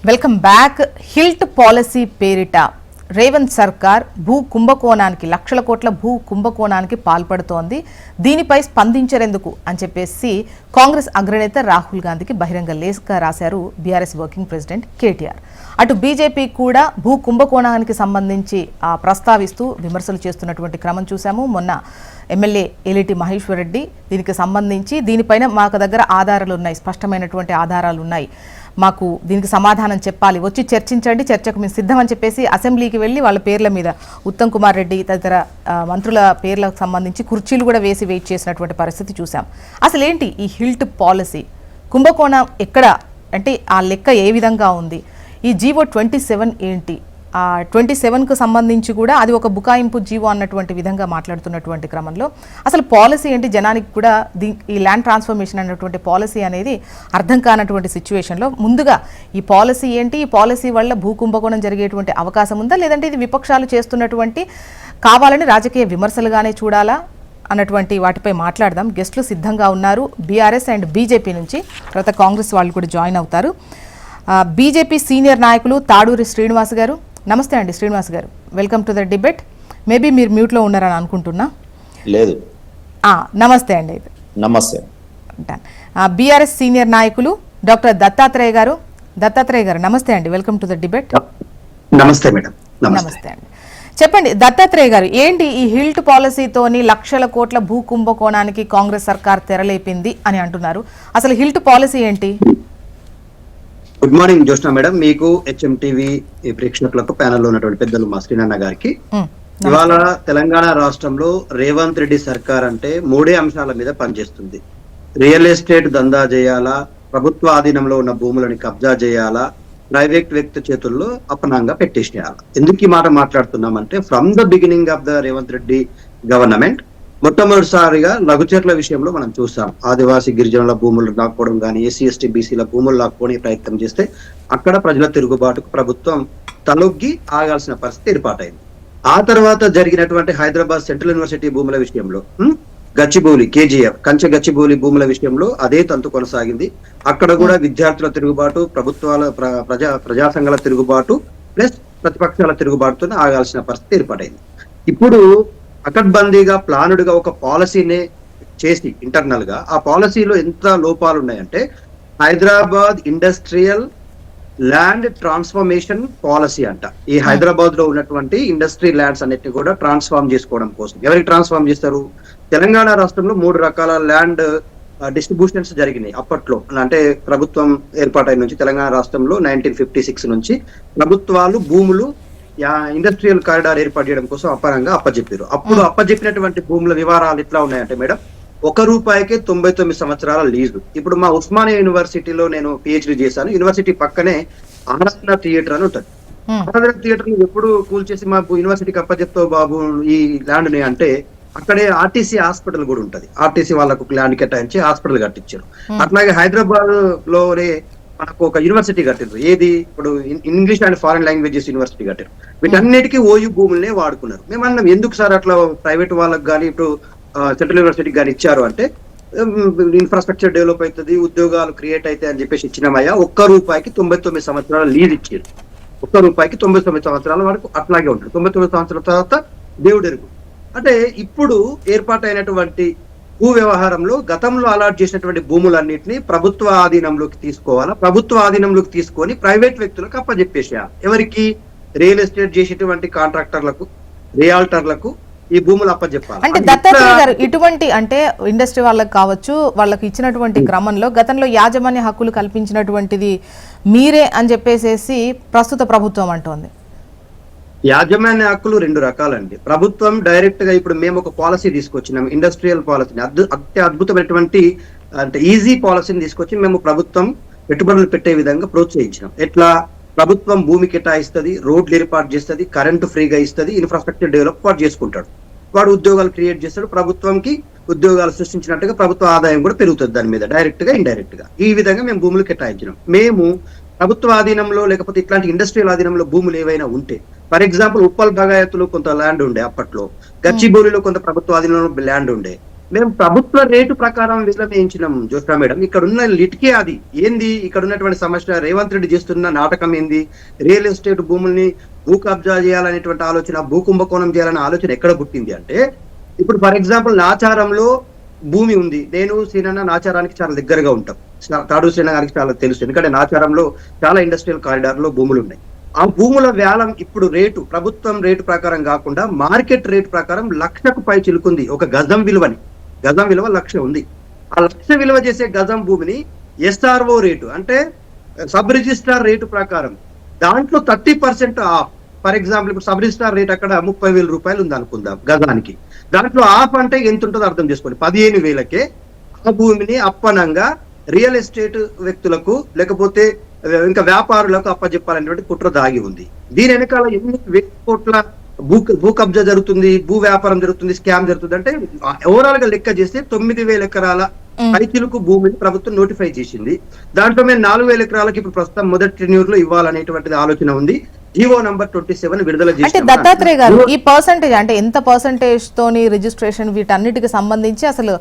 Welcome back. HILT policy పేరిట రేవంత్ సర్కార్ భూ కుంభకోణానికి లక్షల కోట్ల భూ కుంభకోణానికి పాల్పడుతోంది. దీనిపై స్పందించరెందుకు అని చెప్పేసి కాంగ్రెస్ అగ్రనేత రాహుల్ గాంధీకి బహిరంగ లేఖ రాశారు బీఆర్ఎస్ వర్కింగ్ ప్రెసిడెంట్ కేటీఆర్. అటు బీజేపీ కూడా భూ కుంభకోణానికి సంబంధించి ప్రస్తావిస్తూ విమర్శలు చేస్తున్నటువంటి క్రమం చూసాము. మొన్న ఎమ్మెల్యే ఏలేటి మహేశ్వర్ రెడ్డి దీనికి సంబంధించి దీనిపైన మాకు దగ్గర ఆధారాలు ఉన్నాయి, స్పష్టమైనటువంటి ఆధారాలు ఉన్నాయి, మాకు దీనికి సమాధానం చెప్పాలి, వచ్చి చర్చించండి, చర్చకు మేము సిద్ధమని చెప్పేసి అసెంబ్లీకి వెళ్ళి వాళ్ళ పేర్ల మీద ఉత్తమ్ కుమార్ రెడ్డి తదితర మంత్రుల పేర్లకు సంబంధించి కుర్చీలు కూడా వేసి వెయిట్ చేసినటువంటి పరిస్థితి చూసాం. అసలు ఏంటి ఈ హిల్ట్ పాలసీ? కుంభకోణం ఎక్కడ అంటే ఆ లెక్క ఏ విధంగా ఉంది? ఈ జీవో 27 ఏంటి? 27కు సంబంధించి కూడా అది ఒక బుకాయింపు జీవో అన్నటువంటి విధంగా మాట్లాడుతున్నటువంటి క్రమంలో అసలు పాలసీ ఏంటి? జనానికి కూడా ఈ ల్యాండ్ ట్రాన్స్ఫర్మేషన్ అనేటువంటి పాలసీ అనేది అర్థం కానటువంటి సిచ్యువేషన్లో ముందుగా ఈ పాలసీ ఏంటి, ఈ పాలసీ వల్ల భూ కుంభకోణం జరిగేటువంటి అవకాశం ఉందా, లేదంటే ఇది విపక్షాలు చేస్తున్నటువంటి కావాలని రాజకీయ విమర్శలుగానే చూడాలా అన్నటువంటి వాటిపై మాట్లాడదాం. గెస్టులు సిద్ధంగా ఉన్నారు. బీఆర్ఎస్ అండ్ బీజేపీ నుంచి, తర్వాత కాంగ్రెస్ వాళ్ళు కూడా జాయిన్ అవుతారు. బీజేపీ సీనియర్ నాయకులు తాడూరి శ్రీనివాస్ గారు, నమస్తే అండి. శ్రీనివాస్ గారు, welcome to the debate. Maybe మీరు మ్యూట్లో ఉన్నారని అనుకుంటున్నా. లేదు, నమస్తే అండి. నమస్తే. బీఆర్ఎస్ సీనియర్ నాయకులు డాక్టర్ దత్తాత్రేయ గారు, నమస్తే అండి, వెల్కమ్ టు ద డిబేట్. నమస్తే మేడం. నమస్తే అండి. చెప్పండి దత్తాత్రేయ గారు, ఏంటి ఈ హిల్ట్ పాలసీతోని లక్షల కోట్ల భూ కుంభకోణానికి కాంగ్రెస్ సర్కార్ తెరలేపింది అని అంటున్నారు. అసలు హిల్ట్ పాలసీ ఏంటి? గుడ్ మార్నింగ్ జ్యోష్ణ మేడం, మీకు హెచ్ఎంటీవీ ప్రేక్షకులకు ప్యానెల్లో ఉన్నటువంటి పెద్దలు మా శ్రీనన్న గారికి. ఇవాళ తెలంగాణ రాష్ట్రంలో రేవంత్ రెడ్డి సర్కార్ అంటే మూడే అంశాల మీద పనిచేస్తుంది. రియల్ ఎస్టేట్ దందా చేయాలా, ప్రభుత్వ ఆధీనంలో ఉన్న భూములని కబ్జా చేయాలా, ప్రైవేట్ వ్యక్తి చేతుల్లో అపనంగా పెట్టేసేయాలా. ఎందుకు ఈ మాట మాట్లాడుతున్నామంటే from the beginning of the Revanth Reddy government మొట్టమొదటిసారిగా లఘుచర్ల విషయంలో మనం చూసాం. ఆదివాసీ గిరిజనుల భూములు లాక్కోవడం కానీ, ఎస్సీ ఎస్టీ బీసీల భూములు లాక్కోని ప్రయత్నం చేస్తే అక్కడ ప్రజల తిరుగుబాటుకు ప్రభుత్వం తలొగ్గి ఆగాల్సిన పరిస్థితి ఏర్పాటైంది. ఆ తర్వాత జరిగినటువంటి హైదరాబాద్ సెంట్రల్ యూనివర్సిటీ భూముల విషయంలో గచ్చిబౌలి కేజీఎఫ్ కంచె గచ్చిబౌలి భూముల విషయంలో అదే తంతు కొనసాగింది. అక్కడ కూడా విద్యార్థుల తిరుగుబాటు, ప్రభుత్వాల ప్రజా సంఘాల తిరుగుబాటు ప్లస్ ప్రతిపక్షాల తిరుగుబాటుతో ఆగాల్సిన పరిస్థితి ఏర్పాటైంది. ఇప్పుడు అకడ్బందీగా ప్లానుడ్గా ఒక పాలసీనే చేసి ఇంటర్నల్ గా ఆ పాలసీలో ఎంత లోపాలు ఉన్నాయంటే Hyderabad industrial land transformation policy అంట. ఈ హైదరాబాద్ లో ఉన్నటువంటి ఇండస్ట్రీ ల్యాండ్స్ అన్నిటిని కూడా ట్రాన్స్ఫార్మ్ చేసుకోవడం కోసం ఎవరికి ట్రాన్స్ఫార్మ్ చేస్తారు? తెలంగాణ రాష్ట్రంలో 3 రకాల ల్యాండ్ డిస్ట్రిబ్యూషన్స్ జరిగినాయి అప్పట్లో. అంటే ప్రభుత్వం ఏర్పాటైన నుంచి తెలంగాణ రాష్ట్రంలో 1956 నుంచి ప్రభుత్వాలు భూములు ఇండస్ట్రియల్ కారిడార్ ఏర్పాటు చేయడం కోసం అప్పజెప్పారు. అప్పుడు అప్పజెప్పినటువంటి భూముల వివరాలు ఎట్లా ఉన్నాయంటే మేడం, ₹1కే 99 సంవత్సరాల లీజు. ఇప్పుడు మా ఉస్మానియా యూనివర్సిటీలో నేను పిహెచ్డి చేశాను. యూనివర్సిటీ పక్కనే ఆరాధన థియేటర్ అని ఉంటుంది. ఆరాధన థియేటర్ ని ఎప్పుడు కూల్చేసి మా యూనివర్సిటీకి అప్పజెప్తావు బాబు ఈ ల్యాండ్ ని అంటే, అక్కడే ఆర్టీసీ హాస్పిటల్ కూడా ఉంటది. ఆర్టీసీ వాళ్ళకు ల్యాండ్ కేటాయించి హాస్పిటల్ కట్టించారు. అట్లాగే హైదరాబాద్ లోనే మనకు ఒక యూనివర్సిటీ కట్టారు. ఏది ఇప్పుడు English and foreign languages university కట్టారు. వీటన్నిటికీ ఓయూ భూములనే వాడుకున్నారు. మేము అన్నాం ఎందుకు సార్ అట్లా ప్రైవేట్ వాళ్ళకి కానీ ఇప్పుడు సెంట్రల్ యూనివర్సిటీకి కానీ ఇచ్చారు అంటే, ఇన్ఫ్రాస్ట్రక్చర్ డెవలప్ అవుతుంది, ఉద్యోగాలు క్రియేట్ అవుతాయి అని చెప్పేసి ఇచ్చినామయ్యా. ₹1కి 99 సంవత్సరాల లీజ్ ఇచ్చారు. ₹1కి 99 సంవత్సరాల వరకు అట్లాగే ఉంటుంది. 99 సంవత్సరాల తర్వాత దేవుడు ఎరుగు. అంటే ఇప్పుడు ఏర్పాటైనటువంటి భూ వ్యవహారంలో గతంలో అలాట్ చేసినటువంటి భూములన్నింటినీ ప్రభుత్వ ఆధీనంలోకి తీసుకోవాలా, ప్రభుత్వ ఆధీనంలోకి తీసుకొని ప్రైవేట్ వ్యక్తులకు అప్పజెప్పేసేయాలి. ఎవరికి? రియల్ ఎస్టేట్ చేసేటువంటి కాంట్రాక్టర్లకు, రియాల్టర్లకు ఈ భూములు అప్పజెప్పాలి. అంటే దత్తాత్రేయ గారు, ఇటువంటి అంటే ఇండస్ట్రీ వాళ్ళకి కావచ్చు, వాళ్ళకి ఇచ్చినటువంటి క్రమంలో గతంలో యాజమాన్య హక్కులు కల్పించినటువంటిది మీరే అని చెప్పేసి ప్రస్తుత ప్రభుత్వం అంటోంది. యాజమాన్య హక్కులు 2 రకాలండి. ప్రభుత్వం డైరెక్ట్ గా ఇప్పుడు మేము ఒక పాలసీ తీసుకొచ్చినాం, ఇండస్ట్రియల్ పాలసీని, అద్భుతమైనటువంటి అంటే ఈజీ పాలసీని తీసుకొచ్చి మేము ప్రభుత్వం పెట్టుబడులు పెట్టే విధంగా ప్రోత్సహించినాం. ఎట్లా? ప్రభుత్వం భూమి కేటాయిస్తుంది, రోడ్లు ఏర్పాటు చేస్తుంది, కరెంటు ఫ్రీగా ఇస్తుంది, ఇన్ఫ్రాస్ట్రక్చర్ డెవలప్ వాడు చేసుకుంటాడు, వాడు ఉద్యోగాలు క్రియేట్ చేస్తాడు, ప్రభుత్వంకి ఉద్యోగాలు సృష్టించినట్టుగా ప్రభుత్వ ఆదాయం కూడా పెరుగుతుంది దాని మీద డైరెక్ట్ గా ఇండైరెక్ట్ గా. ఈ విధంగా మేము భూములు కేటాయించినాం. మేము ప్రభుత్వ ఆధీనంలో లేకపోతే ఇట్లాంటి ఇండస్ట్రియల్ ఆధీనంలో భూములు ఏవైనా ఉంటే, ఫర్ ఎగ్జాంపుల్ ఉప్పల్ బగాయత్తులో కొంత ల్యాండ్ ఉండే, అప్పట్లో గచ్చిబౌలిలో కొంత ప్రభుత్వ ఆధీనంలో ల్యాండ్ ఉండే, మేము ప్రభుత్వ రేటు ప్రకారం విశ్లేషించినాం జ్యోత్స్నా మేడం. ఇక్కడ ఉన్న లిటికే అది ఏంది, ఇక్కడ ఉన్నటువంటి సమస్య రేవంత్ రెడ్డి చేస్తున్న నాటకం ఏంది, రియల్ ఎస్టేట్ భూముల్ని భూ కబ్జా చేయాలనేటువంటి ఆలోచన, భూ కుంభకోణం చేయాలనే ఆలోచన ఎక్కడ పుట్టింది అంటే, ఇప్పుడు ఫర్ ఎగ్జాంపుల్ నాచారంలో భూమి ఉంది. నేను శ్రీనన్న నాచారానికి చాలా దగ్గరగా ఉంటాం. తాడు శ్రీన గారికి చాలా తెలుసు, ఎందుకంటే నాచారంలో చాలా ఇండస్ట్రియల్ కారిడార్ లో భూములు ఉన్నాయి. ఆ భూముల వేలం ఇప్పుడు రేటు ప్రభుత్వం రేటు ప్రకారం కాకుండా మార్కెట్ రేటు ప్రకారం 1,00,000కు పై చిలుకుంది. ఒక గజం విలువని, గజం విలువ 1,00,000 ఉంది. ఆ 1,00,000 విలువ చేసే గజం భూమిని SRO రేటు అంటే సబ్ రిజిస్ట్రార్ రేటు ప్రకారం దాంట్లో 30% ఆఫ్. ఫర్ ఎగ్జాంపుల్ ఇప్పుడు సబ్ రిజిస్ట్రార్ రేట్ అక్కడ 30,000 రూపాయలు ఉంది అనుకుందాం గజానికి. దాంట్లో ఆఫ్ అంటే ఎంత ఉంటుందో అర్థం చేసుకోండి. 15,000కే ఆ భూమిని అప్పనంగా రియల్ ఎస్టేట్ వ్యక్తులకు లేకపోతే ఇంకా వ్యాపారులకు అప్పచెప్పాలనేటువంటి కుట్ర దాగి ఉంది. దీని వెనకాల ఎన్ని వేల కోట్ల భూ కబ్జా జరుగుతుంది, భూ వ్యాపారం జరుగుతుంది, స్కామ్ జరుగుతుంది అంటే ఓవరాల్ గా లెక్క చేస్తే 9,000 ఎకరాల పైచిలుకు భూమిని ప్రభుత్వం నోటిఫై చేసింది. దాంట్లో మేము 4,000 ఎకరాలకు ఇప్పుడు ప్రస్తుతం మొదటి టెన్యూర్ లో ఇవ్వాలనేటువంటిది ఆలోచన ఉంది. జీవో నంబర్ 27 విడుదల అంటే చేసి దత్తాత్రేయ గారు ఈ పర్సంటేజ్ అంటే ఎంత పర్సంటేజ్ తోని రిజిస్ట్రేషన్ వీటన్నిటికి సంబంధించి అసలు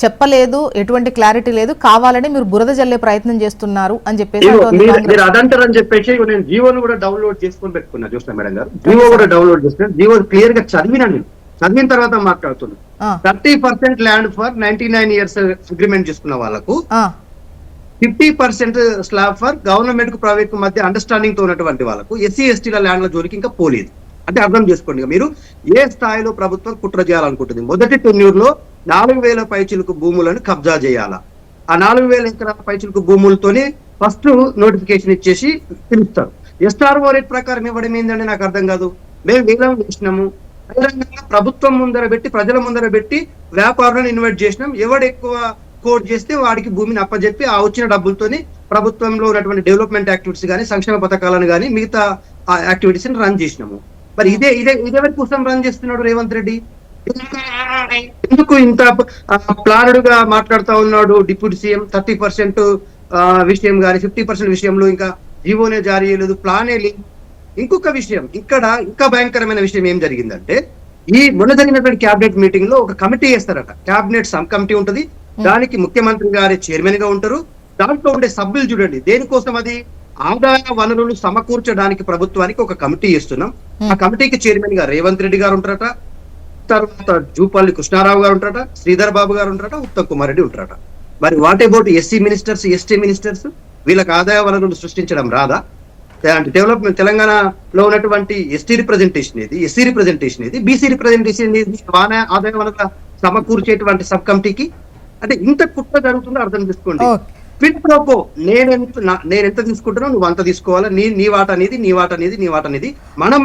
చెప్పలేదు, ఎటువంటి క్లారిటీ లేదు, కావాలని మీరు బురద జల్లే ప్రయత్నం చేస్తున్నారు అని చెప్పేసి అంటోంది కాంగ్రెస్. మీరు అదంటారని చెప్పేసి నేను జీవోను కూడా డౌన్లోడ్ చేసుకొని పెట్టుకున్నా జ్యోత్స్నా మేడం గారు. జీవో కూడా డౌన్లోడ్ చేసుకున్నా, జీవో క్లియర్ గా చదివినా, నేను చదివిన తర్వాత మాట్లాడుతున్నా. 30% ల్యాండ్ ఫర్ 99 years అగ్రిమెంట్ చేసుకున్న వాళ్ళకు 50% స్లాబ్ ఫర్ గవర్నమెంట్ కు ప్రైవేట్ కు మధ్య అండర్స్టాండింగ్ తో ఉన్నటువంటి వాళ్ళకు SC STల ల్యాండ్ల జోలికి ఇంకా పోలేదు. అంటే అర్థం చేసుకోండి మీరు ఏ స్థాయిలో ప్రభుత్వం కుట్ర చేయాలనుకుంటుంది. మొదటి టెన్యూర్ లో 4,000 పైచిలుకు భూములను కబ్జా చేయాలా. ఆ 4,000 ఎకరాల పైచిలుకు భూములతోనే ఫస్ట్ నోటిఫికేషన్ ఇచ్చేసి పిలుస్తారు. SRO రేట్ ప్రకారం ఇవ్వడం ఏంటంటే నాకు అర్థం కాదు. మేము వేలం వేసినాము, ప్రభుత్వం ముందర పెట్టి ప్రజల ముందర పెట్టి వ్యాపారులను ఇన్వైట్ చేసినాం. ఎవడు ఎక్కువ కోట్ చేస్తే వాడికి భూమిని అప్పచెప్పి ఆ వచ్చిన డబ్బులతోని ప్రభుత్వంలో ఉన్నటువంటి డెవలప్మెంట్ యాక్టివిటీస్ కానీ, సంక్షేమ పథకాలను కానీ, మిగతా యాక్టివిటీస్ ని రన్ చేసినాము. మరి ఇదేవరి కోసం రన్ చేస్తున్నాడు రేవంత్ రెడ్డి? ఎందుకు ఇంత ప్లానెడ్ గా మాట్లాడుతా ఉన్నాడు డిప్యూటీ సీఎం? 30% విషయం కానీ 50% విషయంలో ఇంకా జీవోనే జారీ చేయలేదు, ప్లానే లేదు. ఇంకొక విషయం ఇక్కడ ఇంకా భయంకరమైన విషయం ఏం జరిగిందంటే, ఈ మొన్న జరిగినటువంటి క్యాబినెట్ మీటింగ్ లో ఒక కమిటీ వేస్తారట. క్యాబినెట్ సబ్ కమిటీ ఉంటది, దానికి ముఖ్యమంత్రి గారి చైర్మన్ గా ఉంటారు. దాంట్లో ఉండే సభ్యులు చూడండి దేనికోసం, అది ఆదాయ వనరులు సమకూర్చడానికి ప్రభుత్వానికి ఒక కమిటీ ఇస్తున్నాం. ఆ కమిటీకి చైర్మన్ గా రేవంత్ రెడ్డి గారు ఉంటారట, తర్వాత జూపల్లి కృష్ణారావు గారు ఉంటారట, శ్రీధర్ బాబు గారు ఉంటారట, ఉత్తమ్ కుమార్ రెడ్డి ఉంటారట. మరి what about SC ministers, ST ministers? వీళ్ళకి ఆదాయ వనరులు సృష్టించడం రాదా? డెవలప్మెంట్ తెలంగాణలో ఉన్నటువంటి ST రిప్రజెంటేషన్ ఏది, SC రిప్రజెంటేషన్ ఏది, BC రిప్రజెంటేషన్ ఏది ఆదాయ వనరుల సమకూర్చేటువంటి సబ్ కమిటీకి? అంటే ఇంత కుట్ర జరుగుతుందో అర్థం చేసుకోండి. క్విడ్ ప్రోకో, నేను ఎంత తీసుకుంటున్నా నువ్వు అంత తీసుకోవాలా, నీ వాట అనేది, నీ వాట అనేది, నీ వాట అనేది మనం